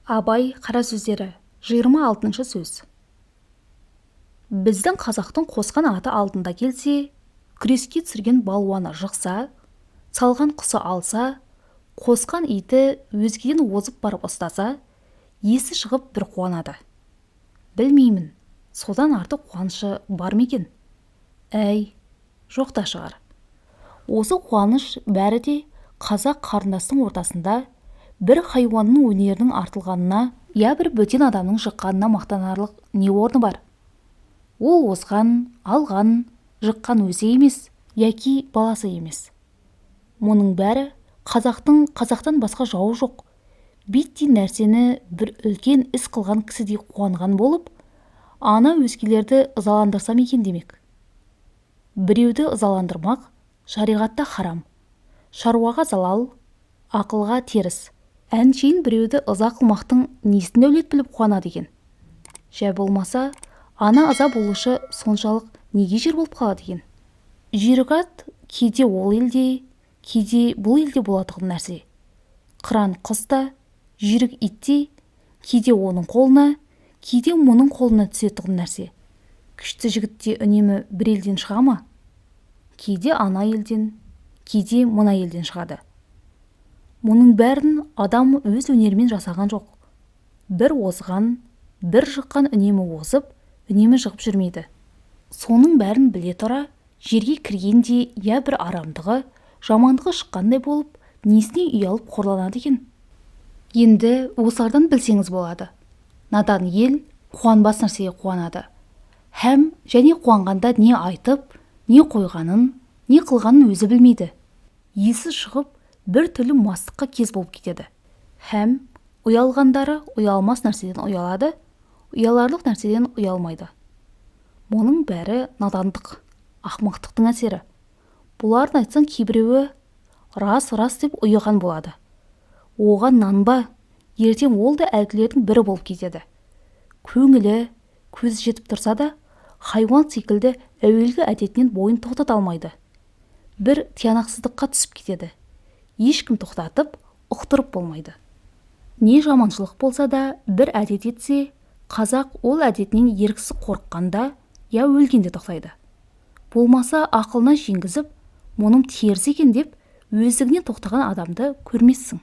Абай қара сөздері 26 сөз. Біздің қазақтың қосқан аты алдында келсе, күреске түсірген балуаны жықса, салған құсы алса, қосқан иті өзгеден озып барып ұстаса, есі шығып бір қуанады. Білмеймін, содан артық қуанышы бар ма екен? Әй, жоқ та шығар. Осы қуаныш бәрі де қазақ қарындастың ортасында бір хайуанның өнерінің артылғанына, я бір бөтен адамның жыққанына мақтанарлық не орны бар? Ол озған, алған, жыққан өзі емес, яки баласы емес. Мұның бәрі қазақтан басқа жауы жоқ. Биттей нәрсені бір үлкен іс қылған кісідей қуанған болып, ана өзгелерді ызаландырсам екен демек. Біреуді ызаландырмақ шариғатта харам, шаруаға залал, ақылға теріс. Әншейін біреуді ыза қылмақтың несін дәулет біліп қуанады екен? Жә болмаса, ана ыза болушы соншалық неге жер болып қалады екен? Жүйрік ат кейде ол елде, кейде бұл елде болатұғын нәрсе. Қыран құс та, жүйрік ит те, кейде оның қолына, кейде мұның қолына түсетұғын нәрсе. Күшті жігіт те үнемі бір елден шыға ма? Кейде ана елден, кейде мына елден шығады. Мұның бәрін адам өз өнерімен жасаған жоқ. Бір озған, бір жыққан үнемі озып, үнемі жығып жүрмейді. Соның бәрін біле тұра, жерге кіргенде я бір арамдығы, жамандығы шыққандай болып, несіне ұялып қорланады екен? Енді осылардан білсеңіз болады. Надан ел қуанбас нәрсеге қуанады. Һәм және қуанғанда не айтып, не қойғанын, не қылғанын өзі білмейді. Есі шығып, бір түрлі мастыққа кез болып кетеді. Һәм ұялғандары ұялмас нәрседен ұялады, ұяларлық нәрседен ұялмайды. Мұның бәрі надандық, ақымақтықтың әсері. Бұларын айтсаң кейбіреуі рас деп ұйыған болады. Оған нанба, ертең ол да әлгілердің бірі болып кетеді. Көңілі, көзі жетіп тұрса да, хайуан секілді әуелгі әдетінен бойын тоқтата алмайды. Бір тиянақсыздыққа түсіп кетеді. Ешкім тоқтатып, ұқтырып болмайды. Не жаманшылық болса да бір әдет етсе, қазақ ол әдетінен еріксіз қорыққанда, я өлгенде тоқтайды. Болмаса ақылына жеңгізіп, мұным теріс екен деп, өздігінен тоқтаған адамды көрмессің.